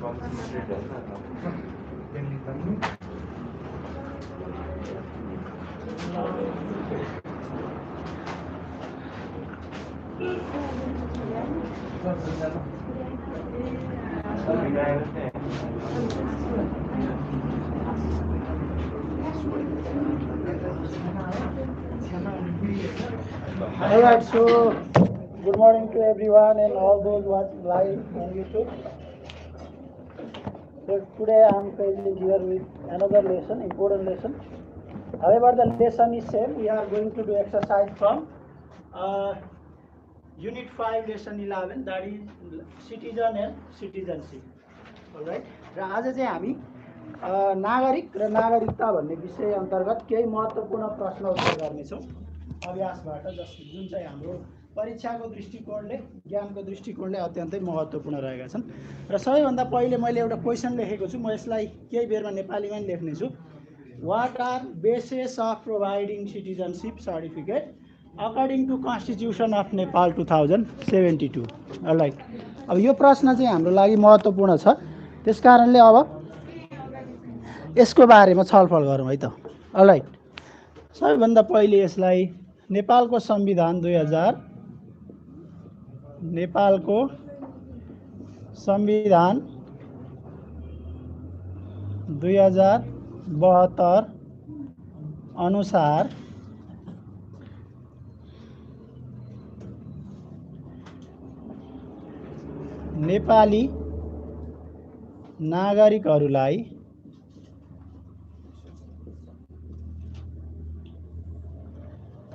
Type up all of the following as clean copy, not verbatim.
Alright, so good morning to everyone and all those watching live on YouTube. So today I am present here with another lesson, important lesson. However, the lesson is same. We are going to do exercise from Unit 5, Lesson 11, that is Citizen and Citizenship. Alright. र आज चाहिँ हामी नागरिक र नागरिकता भन्ने विषय अन्तर्गत केही महत्त्वपूर्ण प्रश्न उत्तर गर्नेछौँ अभ्यासबाट, जुन चाहिँ हाम्रो परीक्षाको दृष्टिकोणले, ज्ञानको दृष्टिकोणले अत्यन्तै महत्त्वपूर्ण रहेका छन्। र सबैभन्दा पहिले मैले एउटा क्वेसन लेखेको छु, म यसलाई केही बेरमा नेपालीमा पनि लेख्नेछु। What are bases of providing citizenship certificate according to constitution of Nepal 2072। Right. अब यो प्रश्न चाहिँ हाम्रो लागि महत्त्वपूर्ण छ, त्यस कारणले अब यसको बारेमा छलफल गरौँ है त। राइट। सबैभन्दा पहिले यसलाई नेपालको संविधान 2072 अनुसार नेपाली नागरिकहरूलाई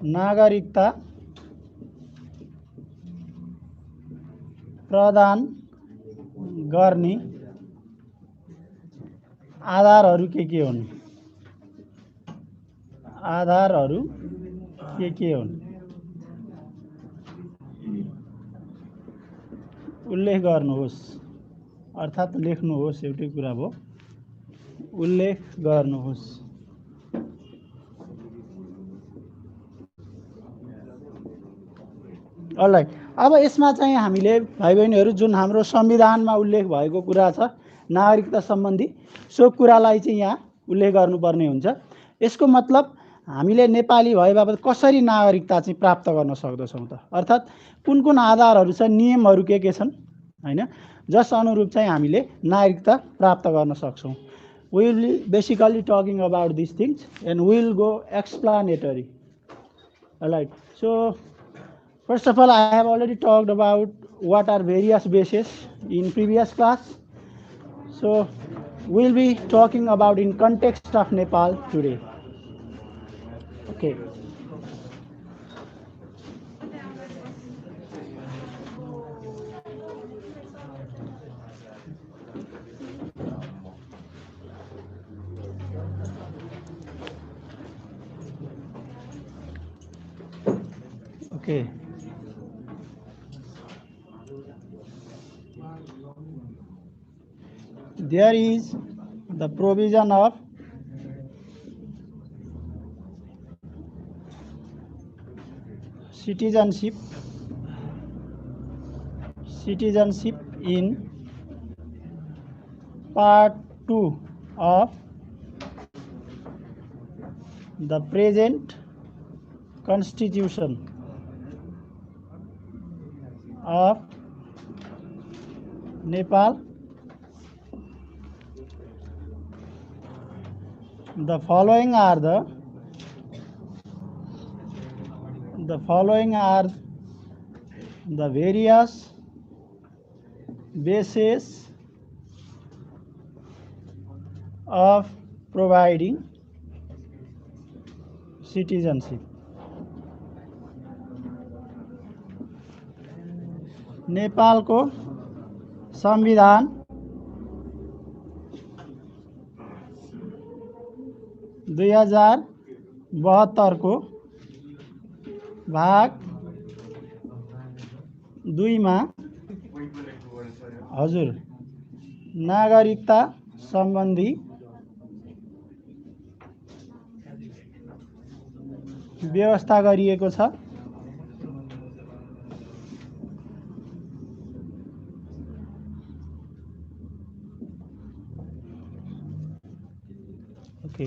नागरिकता प्रदान गर्ने आधारहरू के हुन्? आधारहरू के हुन् उल्लेख गर्नुहोस्, अर्थात् लेख्नुहोस्, एउटै कुरा भयो, उल्लेख गर्नुहोस्। अलराइट। अब यसमा चाहिँ हामीले भाइ बहिनीहरू जुन हाम्रो संविधानमा उल्लेख भएको कुरा छ नागरिकता सम्बन्धी, सो कुरालाई चाहिँ यहाँ उल्लेख गर्नुपर्ने हुन्छ। यसको मतलब हामीले नेपाली भए बापत कसरी नागरिकता चाहिँ प्राप्त गर्न सक्दछौँ त, अर्थात् कुन कुन आधारहरू छ, नियमहरू के छन् हैन, जस अनुरूप चाहिँ हामीले नागरिकता प्राप्त गर्न सक्छौँ। We will basically talking about this things and we will go explanatory. Right. So first of all, I have already talked about what are various bases in previous class. So we'll be talking about in context of Nepal today. Okay. Okay. There is the provision of citizenship in part 2 of the present constitution of Nepal. The following are the various bases of providing citizenship. Nepal को संविधान 2072 को भाग 2 मा हजुर नागरिकता सम्बन्धी व्यवस्था गरिएको छ। ओके,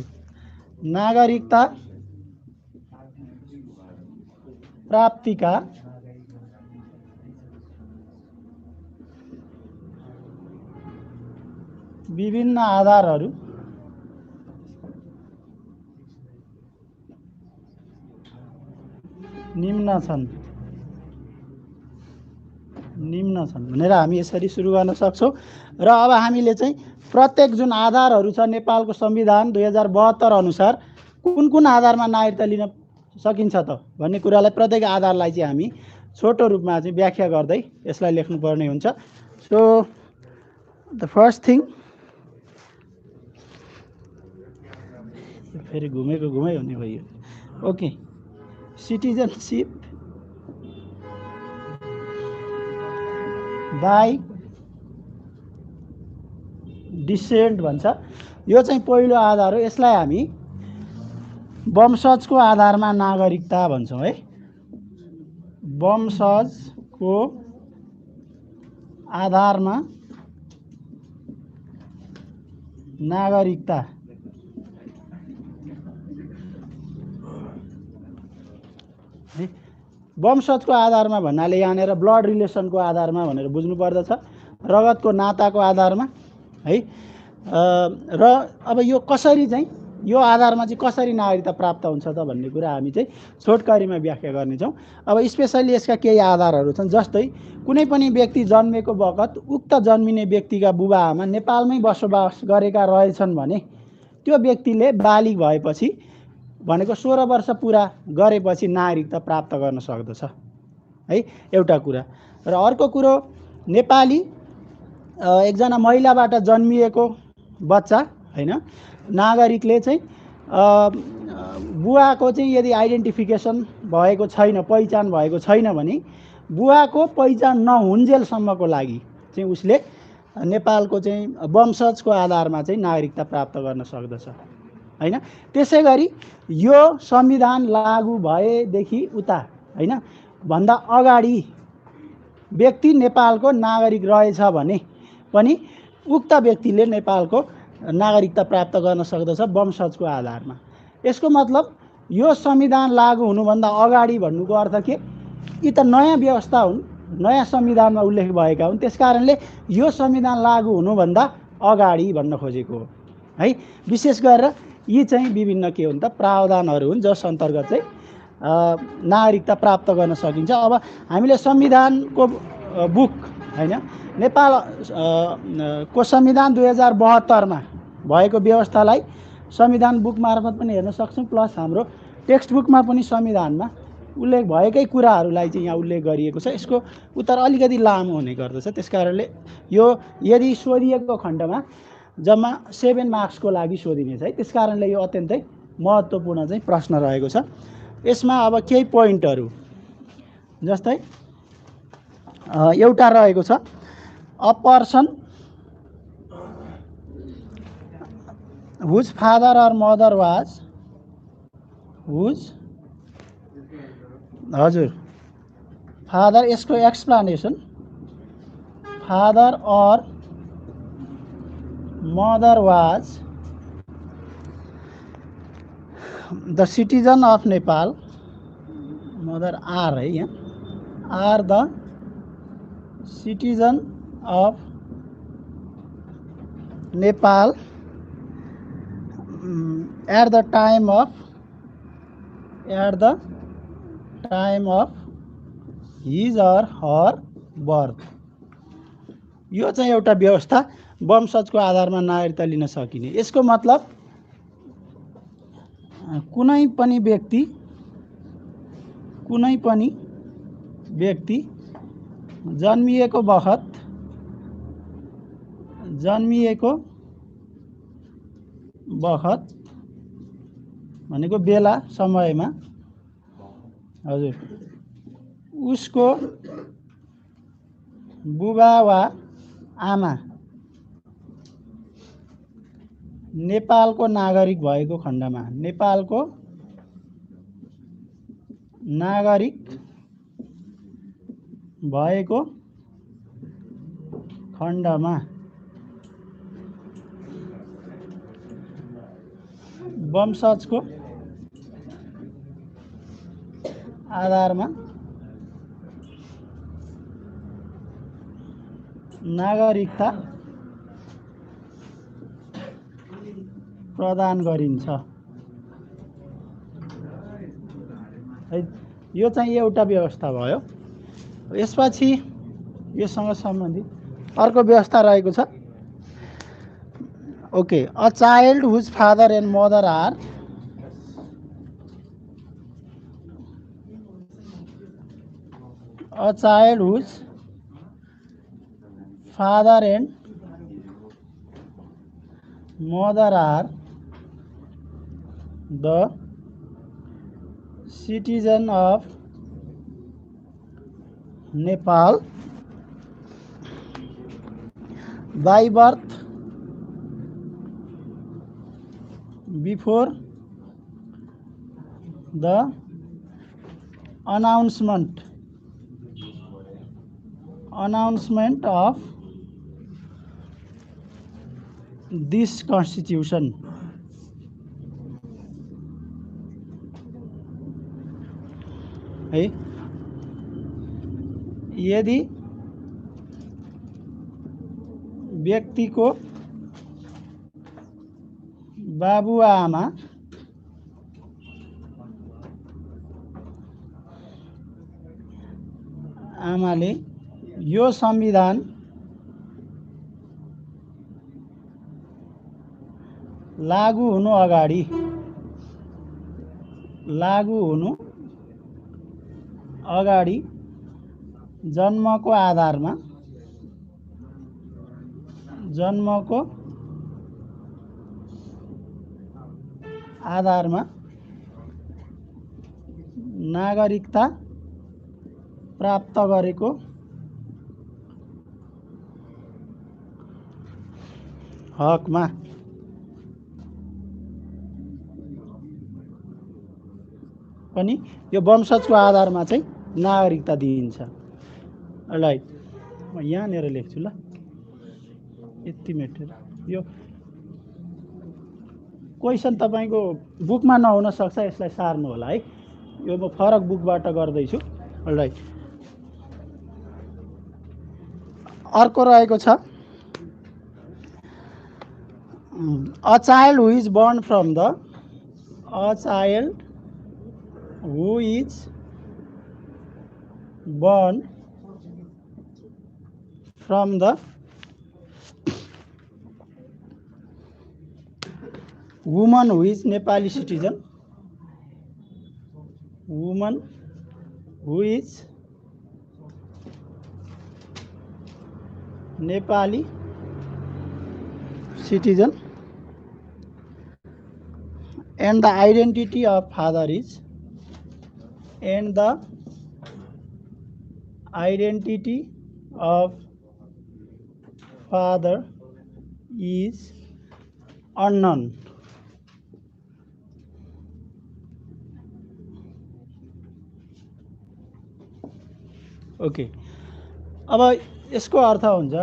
नागरिकता प्राप्तिका विभिन्न आधारहरू निम्न छन् भनेर हामी यसरी सुरु गर्न सक्छौँ। र अब हामीले चाहिँ प्रत्येक जुन आधारहरू छ नेपालको संविधान 2072 अनुसार कुन कुन आधारमा नागरिकता लिन सकिन्छ त भन्ने कुरालाई प्रत्येक आधारलाई चाहिँ हामी छोटो रूपमा चाहिँ व्याख्या गर्दै यसलाई लेख्नुपर्ने हुन्छ। सो द फर्स्ट थिङ, फेरि घुमेको घुमै हुने भयो। ओके, सिटिजनसिप बाई डिसेन्ट भन्छ। यो चाहिँ पहिलो आधार हो। यसलाई हामी वंशजको आधारमा नागरिकता भन्छौँ है। वंशजको आधारमा नागरिकता वंशजको आधारमा भन्नाले यहाँनिर ब्लड रिलेसनको आधारमा भनेर बुझ्नु पर्दछ, रगतको नाताको आधारमा है। र अब यो कसरी चाहिँ यो आधारमा चाहिँ कसरी नागरिकता प्राप्त हुन्छ त भन्ने कुरा हामी चाहिँ छोटकरीमा व्याख्या गर्नेछौँ। अब स्पेसल्ली यसका केही आधारहरू छन्। जस्तै कुनै पनि व्यक्ति जन्मेको बखत उक्त जन्मिने व्यक्तिका बुबा आमा नेपालमै बसोबास गरेका रहेछन् भने त्यो व्यक्तिले बालिग भएपछि भनेको 16 वर्ष पुरा गरेपछि नागरिकता प्राप्त गर्न सक्दछ है, एउटा कुरा। र अर्को कुरो, नेपाली एकजना महिलाबाट जन्मिएको बच्चा हैन, नागरिकले चाहिँ बुवाको चाहिँ यदि आइडेन्टिफिकेसन भएको छैन, पहिचान भएको छैन भने बुवाको पहिचान नहुन्जेलसम्मको लागि चाहिँ उसले नेपालको चाहिँ वंशजको आधारमा चाहिँ नागरिकता प्राप्त गर्न सक्दछ हैन। त्यसै गरी यो संविधान लागू भएदेखि उता हैन भन्दा अगाडि व्यक्ति नेपालको नागरिक रहेछ भने पनि उक्त व्यक्तिले नेपालको नागरिकता प्राप्त गर्न सक्दछ वंशजको आधारमा। यसको मतलब यो संविधान लागू हुनुभन्दा अगाडि भन्नुको अर्थ के, यी त नयाँ व्यवस्था हुन्, नयाँ संविधानमा उल्लेख भएका हुन्। त्यसकारणले यो संविधान लागू हुनुभन्दा अगाडि भन्न खोजेको हो है। विशेष गरेर यी चाहिँ विभिन्न के हुन् त प्रावधानहरू हुन् जस अन्तर्गत चाहिँ नागरिकता प्राप्त गर्न सकिन्छ। अब हामीले संविधानको बुक हैन, नेपाल को संविधान 2072 मा भएको व्यवस्थालाई संविधान बुक मार्फत पनि हेर्न सक्छौँ, प्लस हाम्रो टेक्स्ट बुकमा पनि संविधानमा उल्लेख भएकै कुराहरूलाई चाहिँ यहाँ उल्लेख गरिएको छ। यसको उत्तर अलिकति लामो हुने गर्दछ, त्यसकारणले यो यदि सोधिएको खण्डमा जम्मा 7 मार्क्सको लागि सोधिनेछ है। त्यसकारणले यो अत्यन्तै महत्त्वपूर्ण चाहिँ प्रश्न रहेको छ। यसमा अब केही पोइन्टहरू, जस्तै एउटा रहेको छ, a person whose father or mother was, whose हजुर फादर, यसको explanation, father or mother was the citizen of Nepal, mother are है यहाँ, are the citizen of Nepal at the time of his or her birth। यो चाहिँ एउटा व्यवस्था वंशजको आधारमा नागरिकता लिन सकिने। यसको मतलब कुनै पनि व्यक्ति जन्मिएको बखत भनेको बेला समयमा हजुर उसको बुबा वा आमा नेपालको नागरिक भएको खण्डमा, नेपालको नागरिक भएको खण्डमा वंशजको आधारमा नागरिकता प्रदान गरिन्छ है। यो चाहिँ एउटा व्यवस्था भयो। यसपछि योसँग सम्बन्धित अर्को व्यवस्था रहेको छ। Okay, a child whose father and mother are a child whose father and mother are the citizen of Nepal by birth before the announcement of this constitution है। यदि व्यक्तिको बाबुआमा आमाले यो संविधान लागू हुनु अगाडि जन्मको आधारमा नागरिकता प्राप्त गरेको हकमा पनि यो वंशजको आधारमा चाहिँ नागरिकता दिइन्छ। राइट, म यहाँनिर लेख्छु ल, यति मेटेर। यो क्वेसन तपाईको बुकमा नहुन सक्छ, यसलाई सार्नु होला है। यो म फरक बुकबाट गर्दैछु। राइट, अर्को रहेको छ a child who is born from the woman who is Nepali citizen, woman who is Nepali citizen, and the identity of father is unknown. Okay, अब यसको अर्थ हुन्छ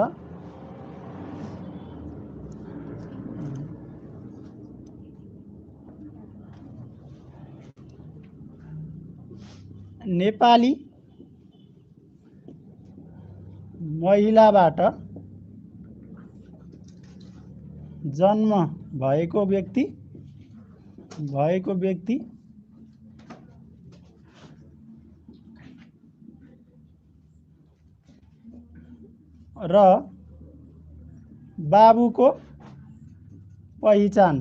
नेपाली महिलाबाट जन्म भएको व्यक्ति र बाबुको पहिचान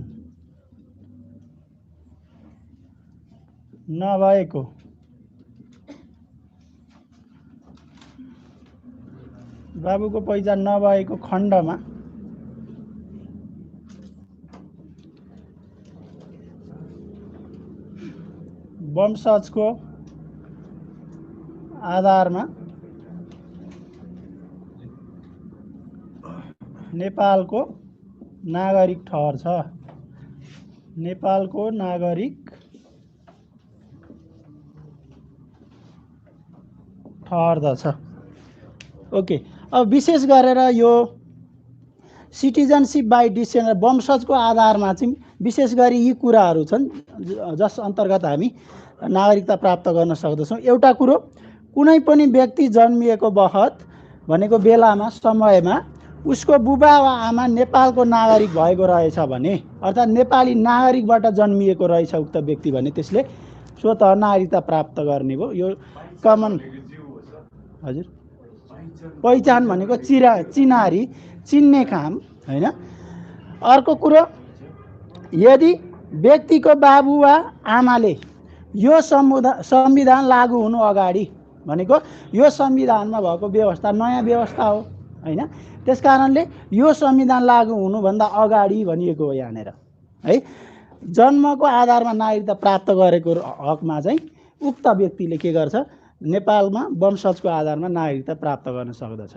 नभएको खण्डमा वंशजको आधारमा नेपालको नागरिक ठहर्छ। ठहर्दछ। ओके, अब विशेष गरेर यो सिटिजनसिप बाई डिसेन्ट, वंशजको आधारमा चाहिँ विशेष गरी यी कुराहरू छन् जस अन्तर्गत हामी नागरिकता प्राप्त गर्न सक्दछौँ। एउटा कुरो, कुनै पनि व्यक्ति जन्मिएको बखत भनेको बेलामा समयमा उसको बुबा वा आमा नेपालको नागरिक भएको रहेछ भने, अर्थात् नेपाली नागरिकबाट जन्मिएको रहेछ उक्त व्यक्ति भने त्यसले स्वतः नागरिकता प्राप्त गर्ने भयो। यो कमन, हजुर, पहिचान भनेको चिनारी, चिन्ने काम होइन। अर्को कुरो, यदि व्यक्तिको बाबु वा आमाले यो संविधान लागू हुनु अगाडि, भनेको यो संविधानमा भएको व्यवस्था नयाँ व्यवस्था हो होइन, त्यस कारणले यो संविधान लागू हुनुभन्दा अगाडि भनिएको हो यहाँनिर है, जन्मको आधारमा नागरिकता प्राप्त गरेको हकमा चाहिँ उक्त व्यक्तिले के गर्छ, नेपालमा वंशजको आधारमा नागरिकता प्राप्त गर्न सक्दछ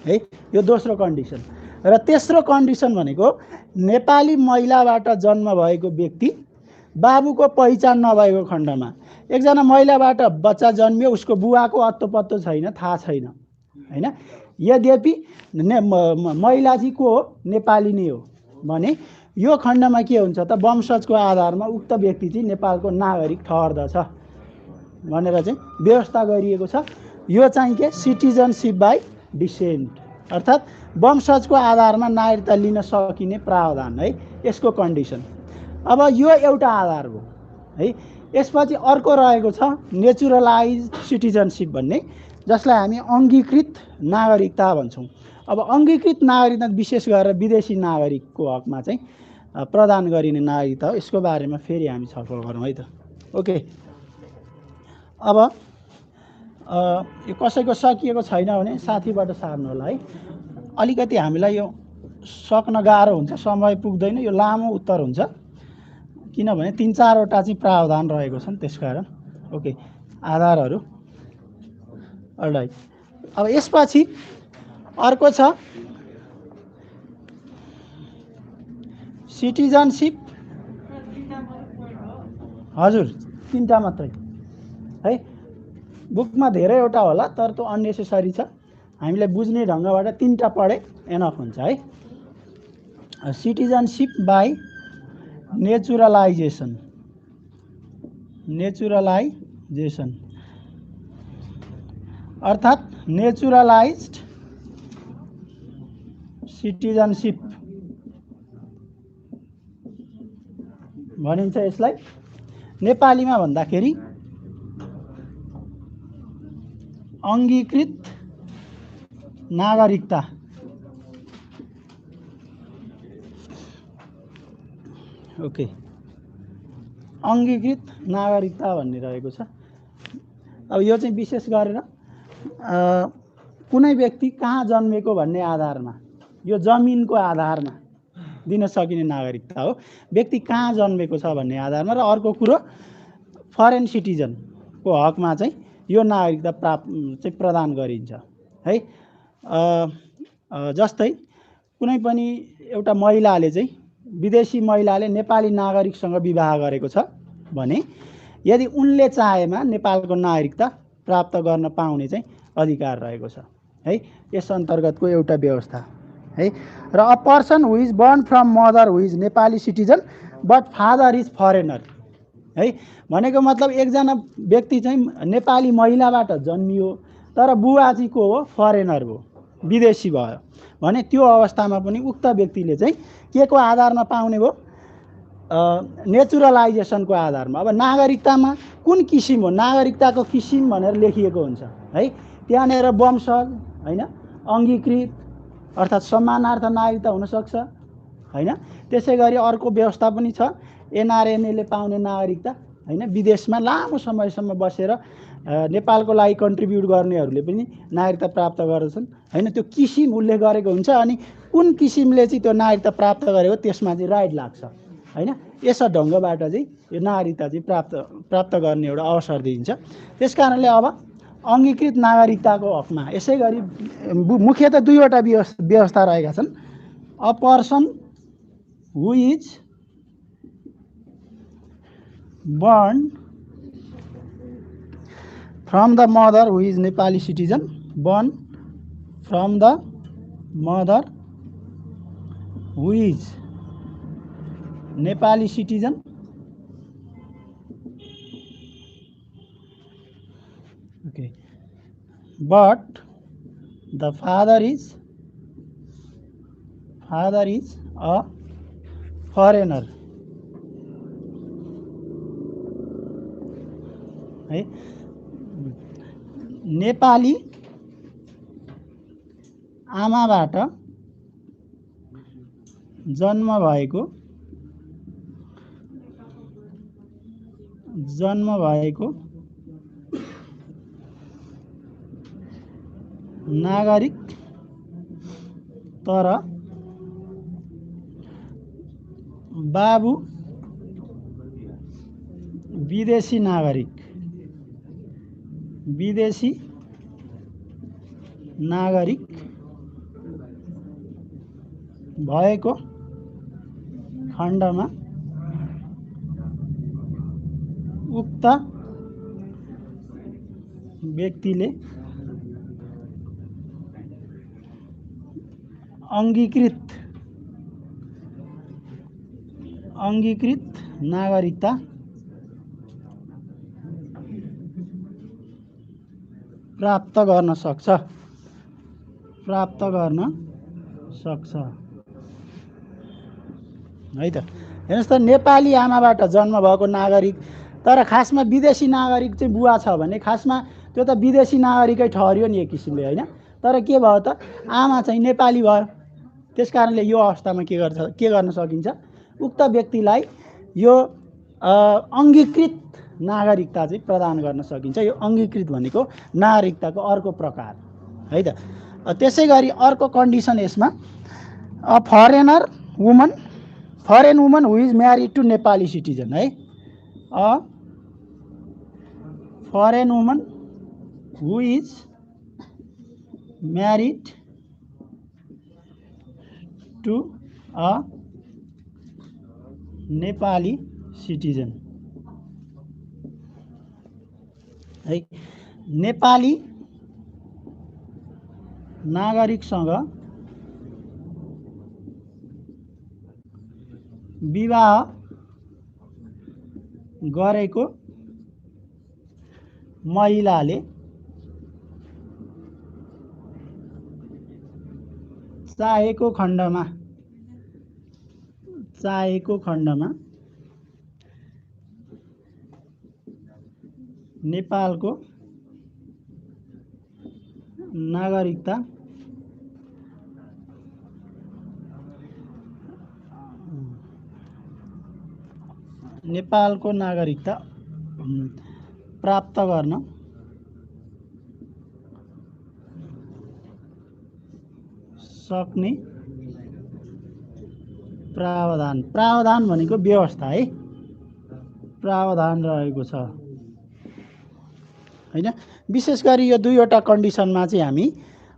है। यो दोस्रो कन्डिसन। र तेस्रो कन्डिसन भनेको नेपाली महिलाबाट जन्म भएको व्यक्ति बाबुको पहिचान नभएको खण्डमा, एकजना महिलाबाट बच्चा जन्मियो, उसको बुवाको अत्तो पत्तो छैन, थाहा छैन होइन, यद्यपि महिला चाहिँ को हो, नेपाली नै हो भने यो खण्डमा के हुन्छ त, वंशजको आधारमा उक्त व्यक्ति चाहिँ नेपालको नागरिक ठहर्दछ भनेर चाहिँ व्यवस्था गरिएको छ। यो चाहिँ के, सिटिजनसिप बाई डिसेन्ट, अर्थात् वंशजको आधारमा नागरिकता लिन सकिने प्रावधान है, यसको कन्डिसन। अब यो एउटा आधार हो है। यसपछि अर्को रहेको छ नेचुरलाइज सिटिजनसिप भन्ने, जसलाई हामी अङ्गीकृत नागरिकता भन्छौँ। अब अङ्गीकृत नागरिकता विशेष गरेर विदेशी नागरिकको हकमा चाहिँ प्रदान गरिने नागरिकता हो। यसको बारेमा फेरि हामी छलफल गरौँ है त। ओके, अब यो कसैको सकिएको छैन भने साथीबाट सार्नु होला है। अलिकति हामीलाई यो सक्न गाह्रो हुन्छ, समय पुग्दैन, यो लामो उत्तर हुन्छ किनभने 3-4वटा चाहिँ प्रावधान रहेको छन्, त्यसकारण। ओके, आधारहरू अलराइट। अब यसपछि अर्को छ सिटिजनसिप, हजुर 3टा मात्रै है, बुकमा धेरैवटा होला तर त्यो अननेसेसरी छ, हामीले बुझ्ने ढङ्गबाट 3टा पढे एनफ हुन्छ है। सिटिजनसिप बाई नेचुरलाइजेसन, नेचुरलाइजेसन अर्थात् नेचुरलाइज्ड सिटिजनसिप भनिन्छ यसलाई। नेपालीमा भन्दाखेरि अङ्गीकृत नागरिकता। ओके, अङ्गीकृत नागरिकता भन्ने रहेको छ। अब यो चाहिँ विशेष गरेर कुनै व्यक्ति कहाँ जन्मेको भन्ने आधारमा, यो जमिनको आधारमा दिन सकिने नागरिकता हो, व्यक्ति कहाँ जन्मेको छ भन्ने आधारमा। र अर्को कुरो, फरेन सिटिजनको हकमा चाहिँ यो नागरिकता प्रदान गरिन्छ है। जस्तै कुनै पनि एउटा महिलाले चाहिँ, विदेशी महिलाले नेपाली नागरिकसँग विवाह गरेको छ भने यदि उनले चाहेमा नेपालको नागरिकता प्राप्त गर्न पाउने चाहिँ अधिकार रहेको छ है। यस अन्तर्गतको एउटा व्यवस्था है। र a person who is burn from mother who is Nepali citizen but father is foreigner है, भनेको मतलब एकजना व्यक्ति चाहिँ नेपाली महिलाबाट जन्मियो तर बुवा चाहिँ को हो, फरेनर हो, विदेशी भयो भने त्यो अवस्थामा पनि उक्त व्यक्तिले चाहिँ के को आधारमा पाउने भयो, नेचुरलाइजेसनको आधारमा। अब नागरिकतामा कुन किसिम हो, नागरिकताको किसिम भनेर लेखिएको हुन्छ है, त्यहाँनिर वंशज होइन, अङ्गीकृत अर्थात् सम्मानार्थ नागरिकता हुनसक्छ होइन। त्यसै गरी अर्को व्यवस्था पनि छ एनआरएनएले पाउने नागरिकता होइन, विदेशमा लामो समयसम्म बसेर नेपालको लागि कन्ट्रिब्युट गर्नेहरूले पनि नागरिकता प्राप्त गर्दछन् होइन। त्यो किसिम उल्लेख गरेको हुन्छ अनि कुन किसिमले चाहिँ त्यो नागरिकता प्राप्त गरेको त्यसमा चाहिँ राइट लाग्छ होइन। यस ढङ्गबाट चाहिँ यो नागरिकता चाहिँ प्राप्त गर्ने एउटा अवसर दिइन्छ। त्यसकारणले अब अङ्गीकृत नागरिकताको हकमा यसै गरी मुख्यतः 2वटा व्यवस्था रहेका छन्। A person who is born from the mother who is Nepali citizen, born from the mother who is Nepali citizen okay but the father is a foreigner है नेपाली आमाबाट जन्म भएको नागरिक तर बाबु विदेशी नागरिक भएको खण्डमा उक्त व्यक्तिले अङ्गीकृत नागरिकता प्राप्त गर्न सक्छ है त। हेर्नुस् त नेपाली आमाबाट जन्म भएको नागरिक तर खासमा विदेशी नागरिक चाहिँ बुवा छ भने खासमा त्यो त विदेशी नागरिकै ठहर्यो नि एक किसिमले हैन। तर के भयो त आमा चाहिँ नेपाली भयो। त्यसकारणले यो अवस्थामा के गर्न सकिन्छ उक्त व्यक्तिलाई यो अङ्गीकृत नागरिकता चाहिँ प्रदान गर्न सकिन्छ। यो अङ्गीकृत भनेको नागरिकताको अर्को प्रकार है त। त्यसै गरी अर्को कन्डिसन यसमा foreign woman who is married to Nepali citizen है। Foreign woman who is married to a Nepali citizen है। नेपाली नागरिकसँग विवाह गरेको महिलाले चाहेको खण्डमा नेपालको नागरिकता प्राप्त गर्न सक्ने प्रावधान भनेको व्यवस्था है। प्रावधान रहेको छ हैन। विशेष गरी यो दुईवटा कन्डिसनमा चाहिँ हामी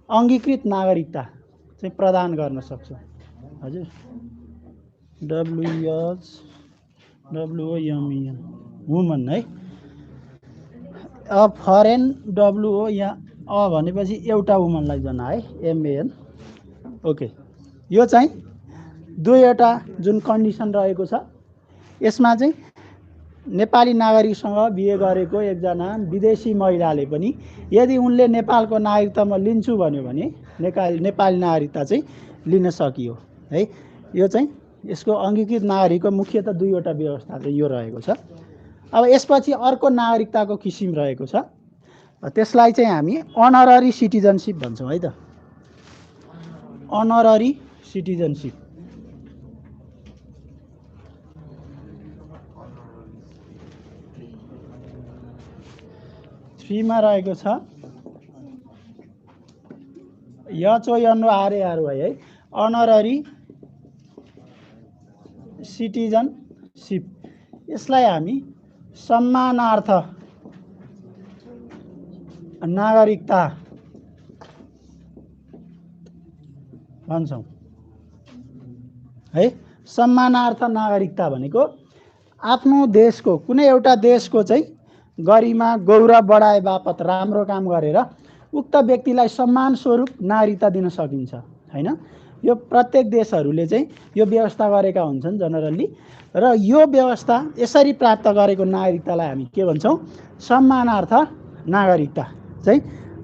अङ्गीकृत नागरिकता चाहिँ प्रदान गर्न सक्छौँ हजुर। WOMEN वुमन है। फरेन WO यहाँ भनेपछि एउटा वुमनलाई जना है MAN ओके। यो चाहिँ दुईवटा जुन कन्डिसन रहेको छ यसमा चाहिँ नेपाली नागरिकसँग बिहे गरेको एकजना विदेशी महिलाले पनि यदि उनले नेपालको नागरिकता म लिन्छु भन्यो भने नेपाली नागरिकता चाहिँ लिन सकियो है। यो चाहिँ यसको अङ्गीकृत नागरिकको मुख्यतः दुईवटा व्यवस्था चाहिँ यो रहेको छ। अब यसपछि अर्को नागरिकताको किसिम रहेको छ त्यसलाई चाहिँ हामी अनररी सिटिजनसिप भन्छौँ है त। अनररी सिटिजनसिप थ्रीमा रहेको छ YONRARY है। अनररी सिटिजनसिप यसलाई हामी सम्मानार्थ नागरिकता भन्छौँ है। सम्मानार्थ नागरिकता भनेको आफ्नो देशको कुनै एउटा देशको चाहिँ गरिमा गौरव बढाए बापत राम्रो काम गरेर उक्त व्यक्तिलाई सम्मान स्वरूप नागरिकता दिन सकिन्छ हैन। यो प्रत्येक देशहरूले चाहिँ यो व्यवस्था गरेका हुन्छन् जनरली। र यो व्यवस्था यसरी प्राप्त गरेको नागरिकतालाई हामी के भन्छौँ? सम्मानार्थ नागरिकता चाहिँ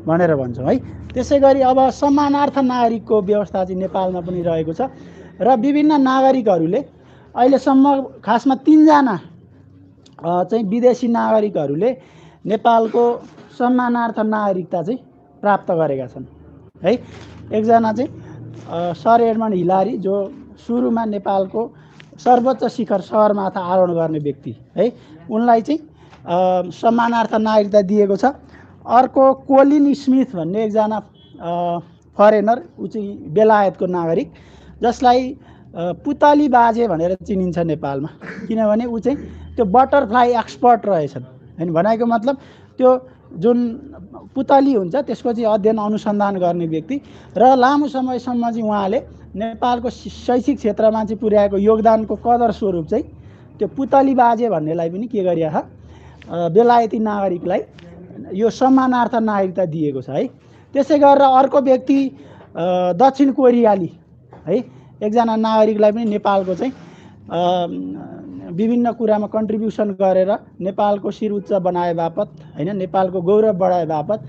भनेर भन्छौँ है। त्यसै गरी अब सम्मानार्थ नागरिकको व्यवस्था चाहिँ नेपालमा पनि रहेको छ र विभिन्न नागरिकहरूले अहिलेसम्म खासमा 3 जना चाहिँ विदेशी नागरिकहरूले नेपालको सम्मानार्थ नागरिकता चाहिँ प्राप्त गरेका छन् है। एकजना चाहिँ सर एडमन्ड हिलारी, जो सुरुमा नेपालको सर्वोच्च शिखर सगरमाथा आरोहण गर्ने व्यक्ति है, उनलाई चाहिँ सम्मानार्थ नागरिकता दिएको छ। अर्को कोलिन स्मिथ भन्ने एकजना फरेनर, ऊ चाहिँ बेलायतको नागरिक, जसलाई पुतली बाजे भनेर चिनिन्छ नेपालमा, किनभने ऊ चाहिँ त्यो बटरफ्लाई एक्सपर्ट रहेछन् हैन। भनेको मतलब त्यो जुन पुतली हुन्छ त्यसको चाहिँ अध्ययन अनुसन्धान गर्ने व्यक्ति, र लामो समयसम्म चाहिँ उहाँले नेपालको शैक्षिक क्षेत्रमा चाहिँ पुर्याएको योगदानको कदर स्वरूप चाहिँ त्यो पुतली बाजे भन्नेलाई पनि के गरिएको छ, बेलायती नागरिकलाई यो सम्मानार्थ नागरिकता दिएको छ है। त्यसै गरेर अर्को व्यक्ति दक्षिण कोरियाली है, एकजना नागरिकलाई पनि नेपालको चाहिँ विभिन्न कुरामा कन्ट्रिब्युसन गरेर नेपालको शिर उच्च बनाए बापत हैन, नेपालको गौरव बढाए बापत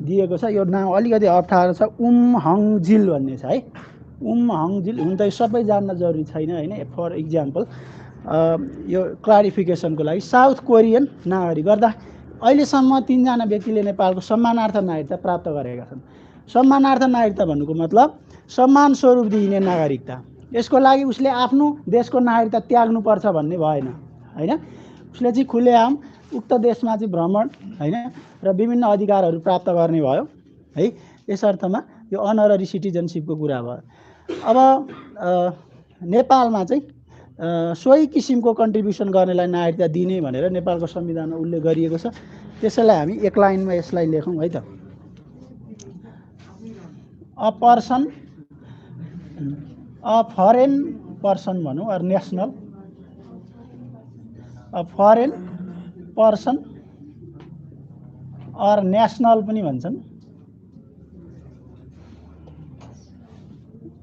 दिएको छ। यो नाम अलिकति अप्ठ्यारो छ, हङजिल भन्ने छ है। हङजिल, हुन त सबै जान्न जरुरी छैन हैन, फर इक्जाम्पल यो क्लारिफिकेसनको लागि। साउथ कोरियन नागरिक गर्दा अहिलेसम्म 3 जना व्यक्तिले नेपालको सम्मानार्थ नागरिकता प्राप्त गरेका छन्। सम्मानार्थ नागरिकता भन्नुको मतलब सम्मान स्वरूप दिइने नागरिकता। यसको लागि उसले आफ्नो देशको नागरिकता त्याग्नुपर्छ भन्ने भएन हैन। उसले चाहिँ खुलेआम उक्त देशमा चाहिँ भ्रमण हैन र विभिन्न अधिकारहरू प्राप्त गर्ने भयो है। यस अर्थमा यो अनररी सिटिजनसिपको कुरा भयो। अब नेपालमा चाहिँ सोही किसिमको कन्ट्रिब्युसन गर्नेलाई नागरिकता दिने भनेर नेपालको संविधानमा उल्लेख गरिएको छ। त्यसैलाई हामी एक लाइनमा यसलाई लेखौँ है त। अ फरेन पर्सन भनौँ, or national, a foreign person or national पनि भन्छन्,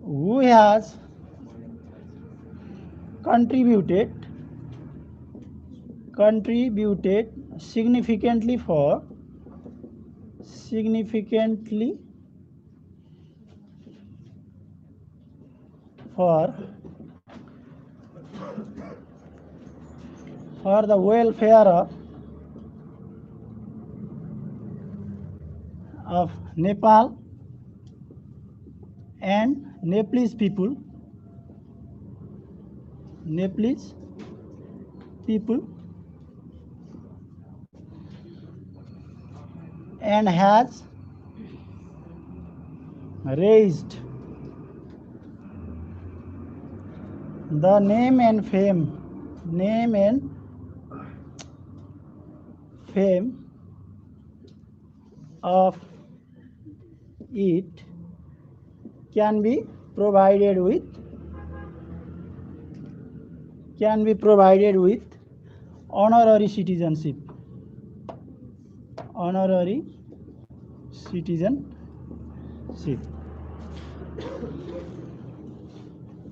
who has contributed significantly for the welfare of Nepal and Nepalese people, and has raised the name and fame of it can be provided with honorary citizenship.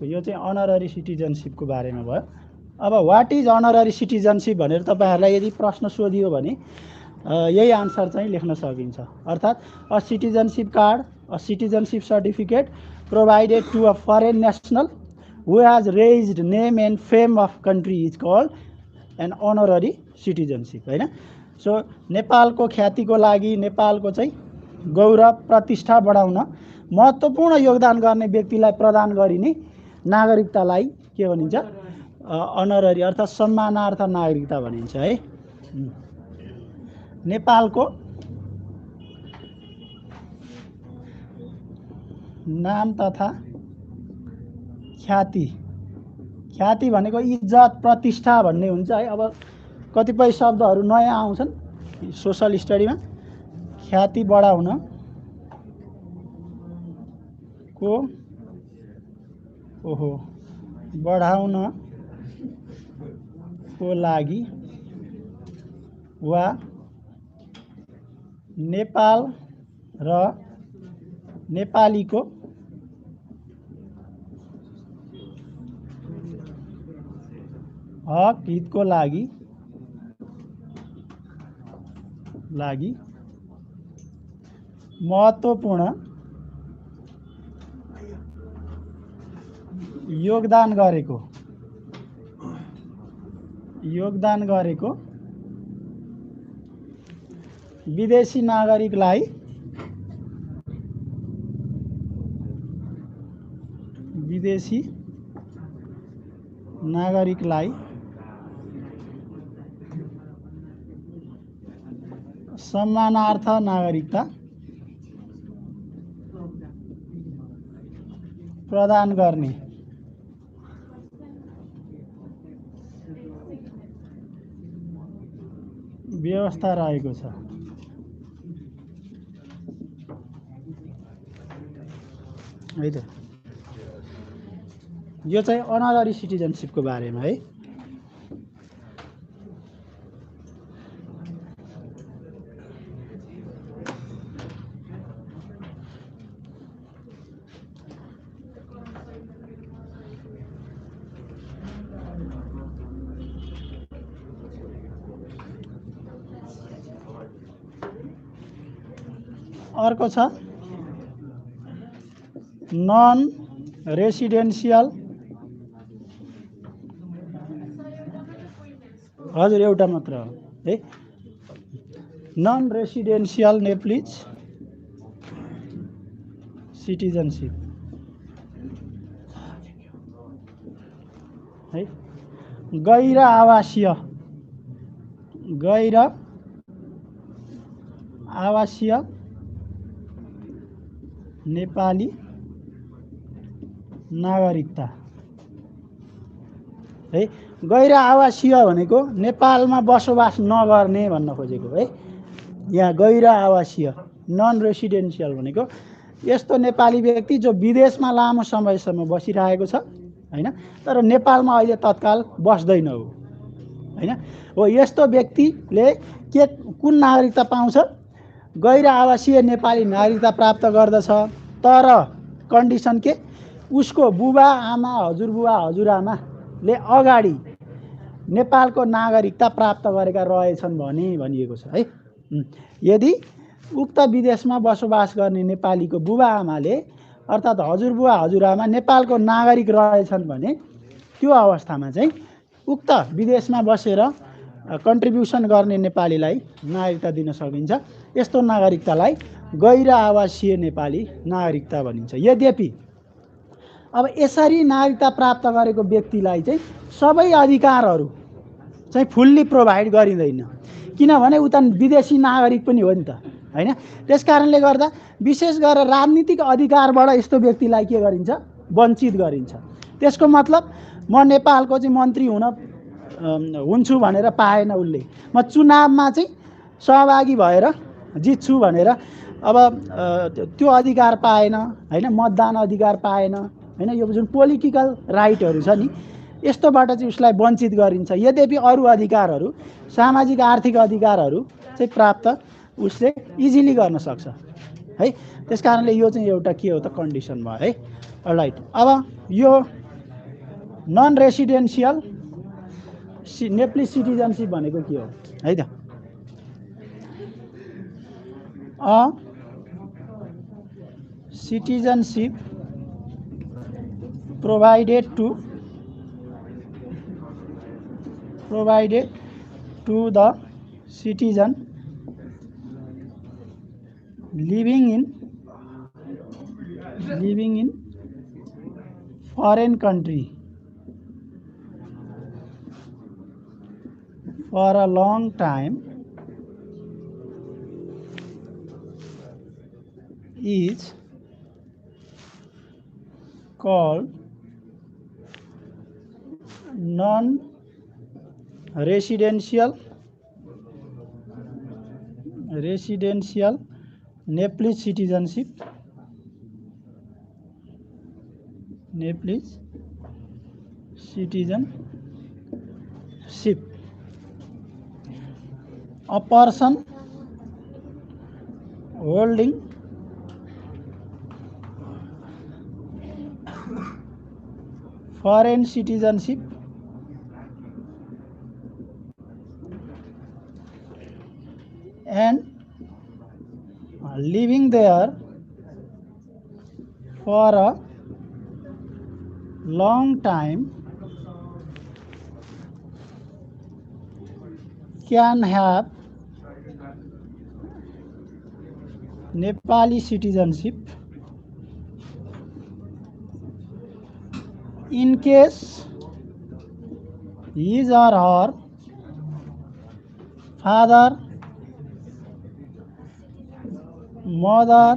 यो चाहिँ अनररी सिटिजनसिपको बारेमा भयो। अब what is अनररी citizenship भनेर तपाईहरुलाई यदि प्रश्न सोधियो भने यही आन्सर चाहिँ लेख्न सकिन्छ। अर्थात् a citizenship card, a citizenship certificate provided to a foreign national who has raised name and fame of country is called an honorary citizenship हैन। सो नेपालको ख्यातिको लागि, नेपालको चाहिँ गौरव प्रतिष्ठा बढाउन महत्त्वपूर्ण योगदान गर्ने व्यक्तिलाई प्रदान गरिने नागरिकतालाई के भनिन्छ? अनररी अर्थात् सम्मानार्थ नागरिकता भनिन्छ है। नेपालको नाम तथा ख्याति भनेको इज्जत प्रतिष्ठा भन्ने हुन्छ है। अब कतिपय शब्दहरू नयाँ आउँछन् सोशल स्टडीमा। ख्याति बढाउन को लागि वा नेपाल र नेपालीको हक हितको लागि महत्त्वपूर्ण योगदान गरेको विदेशी नागरिकलाई सम्मानार्थ नागरिकता प्रदान गर्ने व्यवस्था रहेको छ। है त, यो चाहिँ अनररी सिटिजनसिपको बारेमा है। अर्को छ नन रेसिडेन्सियल। हजुर एउटा मात्र हो है। नन रेसिडेन्सियल नेप्लिज सिटिजनसिप है। गैर आवासीय नेपाली नागरिकता है। गैर आवासीय भनेको नेपालमा बसोबास नगर्ने भन्न खोजेको है। यहाँ गैर आवासीय नन रेसिडेन्सियल भनेको यस्तो नेपाली व्यक्ति जो विदेशमा लामो समयसम्म बसिरहेको छ हैन, तर नेपालमा अहिले तत्काल बस्दैन हो हैन। हो यस्तो व्यक्तिले कुन नागरिकता पाउँछ? गैर आवासीय नेपाली नागरिकता प्राप्त गर्दछ, तर कन्डिसन के? उसको बुबा आमा हजुरबुबा हजुरआमाले अगाडि नेपालको नागरिकता प्राप्त गरेका रहेछन् भने भनिएको छ है। यदि उक्त विदेशमा बसोबास गर्ने नेपालीको बुबा आमाले अर्थात् हजुरबुबा हजुरआमा नेपालको नागरिक रहेछन् भने त्यो अवस्थामा चाहिँ उक्त विदेशमा बसेर कन्ट्रिब्युसन गर्ने नेपालीलाई नागरिकता दिन सकिन्छ। यस्तो नागरिकतालाई गैर आवासीय नेपाली नागरिकता भनिन्छ। यद्यपि अब यसरी नागरिकता प्राप्त गरेको व्यक्तिलाई चाहिँ सबै अधिकारहरू चाहिँ फुल्ली प्रोभाइड गरिँदैन, किनभने उता विदेशी नागरिक पनि हो नि त हैन। त्यसकारणले गर्दा विशेष गरेर राजनीतिक अधिकारबाट यस्तो व्यक्तिलाई के गरिन्छ? वञ्चित गरिन्छ। त्यसको मतलब म नेपालको चाहिँ मन्त्री हुन्छु भनेर पाएन उसले, म चुनावमा चाहिँ सहभागी भएर जित्छु भनेर अब त्यो अधिकार पाएन हैन, मतदान अधिकार पाएन हैन। यो जुन पोलिटिकल राइटहरू छ नि, यस्तोबाट चाहिँ उसलाई वञ्चित गरिन्छ। यद्यपि अरू अधिकारहरू, सामाजिक आर्थिक अधिकारहरू चाहिँ प्राप्त उसले इजिली गर्न सक्छ है। त्यसकारणले यो चाहिँ एउटा के हो त? कन्डिसन भयो है। अलराइट, अब यो नन रेसिडेन्सियल नेप्लिज सिटिजनसिप भनेको के हो है त? citizenship provided to the citizen living in foreign country for a long time is called non-residential Nepalese citizenship. A person holding foreign citizenship and living there for a long time can have Nepali citizenship in case his or her father, mother,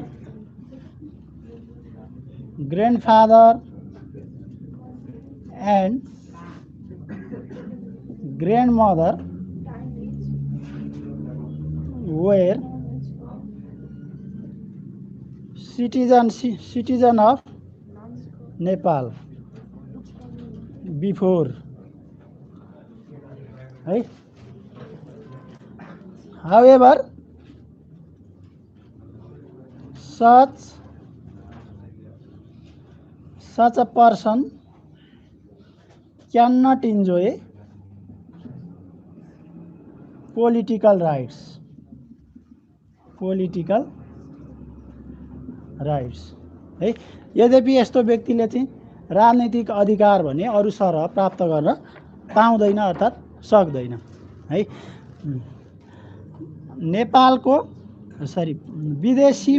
grandfather and grandmother were citizen of Nepal before. Right? However, such a person cannot enjoy political rights. है यद्यपि यस्तो व्यक्तिले चाहिँ राजनीतिक अधिकार भने अरू सरह प्राप्त गर्न पाउँदैन अर्थात् सक्दैन है। नेपालको विदेशी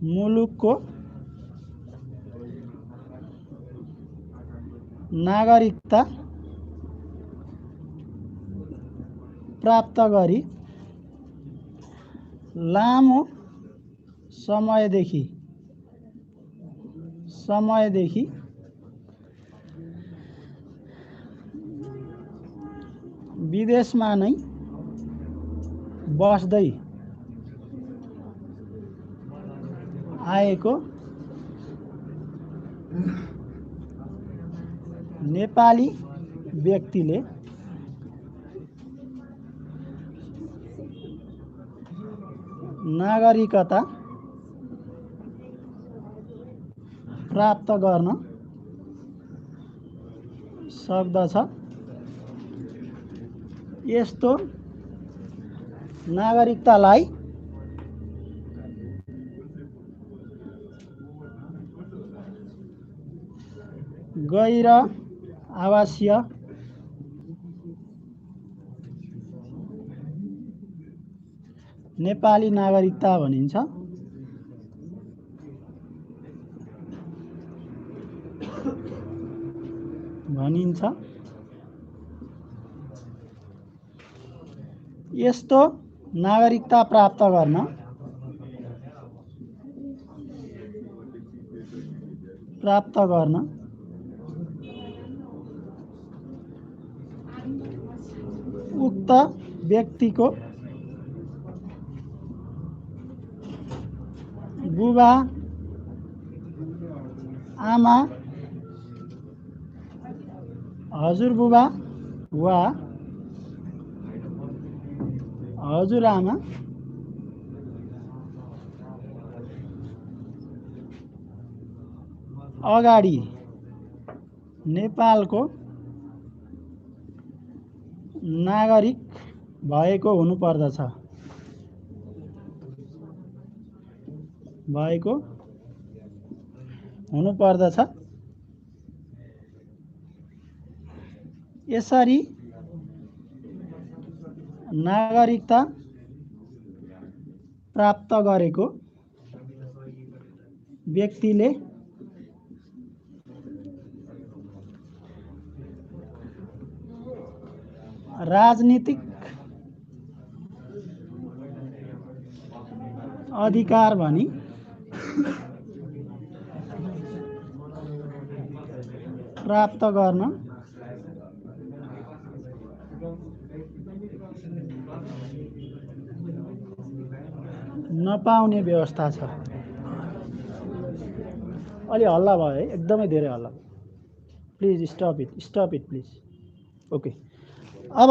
मुलुकको नागरिकता प्राप्त गरी लामो समयदेखि विदेशमा नै बस्दै आएको नेपाली व्यक्तिले नागरिकता प्राप्त गर्न सक्दछ। यस्तो नागरिकतालाई गैर आवासीय नेपाली नागरिकता भनिन्छ। यस्तो नागरिकता प्राप्त गर्न उक्त व्यक्तिको बुबा आमा हजुरबुबा वा हजुरआमा अगाडि नेपालको नागरिक भएको हुनुपर्दछ। यसरी नागरिकता प्राप्त गरेको व्यक्तिले राजनीतिक अधिकार भनी प्राप्त गर्न नपाउने व्यवस्था छ। अलि हल्ला भयो है, एकदमै धेरै हल्ला। Please stop it please. Okay, अब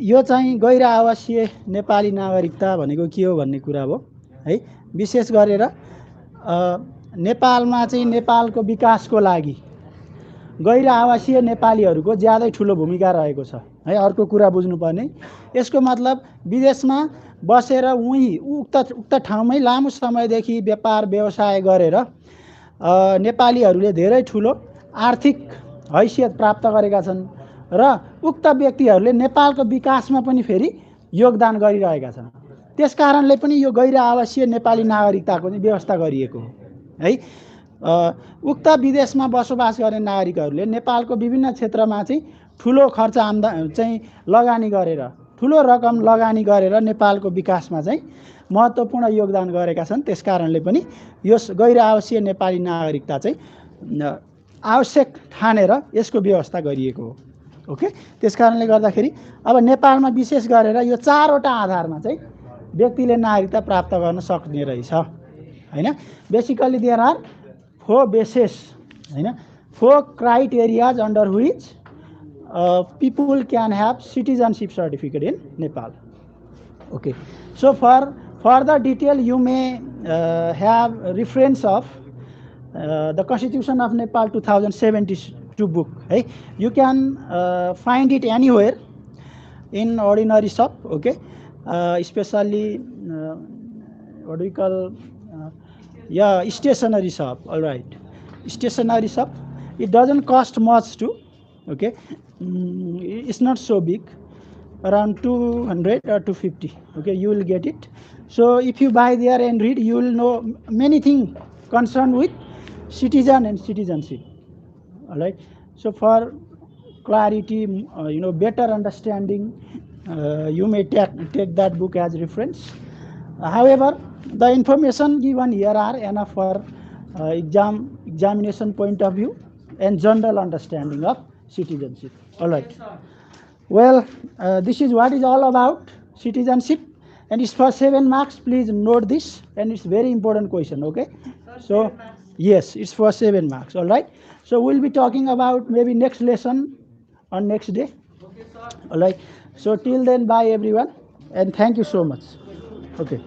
यो चाहिँ गैर आवासीय नेपाली नागरिकता भनेको के हो भन्ने कुरा हो है। विशेष गरेर नेपालमा चाहिँ नेपालको विकासको लागि गैर आवासीय नेपालीहरूको ज्यादै ठुलो भूमिका रहेको छ है। अर्को कुरा बुझ्नुपर्ने, यसको मतलब विदेशमा बसेर उही उक्त ठाउँमै लामो समयदेखि व्यापार व्यवसाय गरेर नेपालीहरूले धेरै ठुलो आर्थिक हैसियत प्राप्त गरेका छन् र उक्त व्यक्तिहरूले नेपालको विकासमा पनि फेरि योगदान गरिरहेका छन्। त्यस कारणले पनि यो गैर आवासीय नेपाली नागरिकताको चाहिँ व्यवस्था गरिएको हो है। उक्त विदेशमा बसोबास गर्ने नागरिकहरूले नेपालको विभिन्न क्षेत्रमा चाहिँ ठुलो खर्च चाहिँ लगानी गरेर, ठुलो रकम लगानी गरेर नेपालको विकासमा चाहिँ महत्त्वपूर्ण योगदान गरेका छन्। त्यस कारणले पनि यो गैर आवासीय नेपाली नागरिकता चाहिँ आवश्यक ठानेर यसको व्यवस्था गरिएको हो। ओके, त्यस कारणले गर्दाखेरि अब नेपालमा विशेष गरेर यो 4वटा आधारमा चाहिँ व्यक्तिले नागरिकता प्राप्त गर्न सक्ने रहेछ हैन। बेसिकली देयर आर 4 बेसेस हैन, 4 criterias under which people can have citizenship certificate in Nepal. Okay, so for further detail you may have reference of the Constitution of Nepal 2072 book. Hey, you can find it anywhere in ordinary shop. Okay, especially what do we call stationery shop. All right, stationery shop. It doesn't cost much too. Okay, it's not so big, around 200 or 250. Okay, you will get it. So if you buy there and read, you will know many things concerned with citizen and citizenship. All right, so for clarity, better understanding, you may take that book as reference. However, the information given here are enough for examination point of view and general understanding of citizenship. All right. Well, this is what is all about citizenship, and it's for 7 marks. Please note this, and it's very important question. Okay. So yes, it's for 7 marks. All right. So we'll be talking about maybe next lesson on next day. Okay, sir. All right. So till then, bye everyone, and thank you so much. Okay.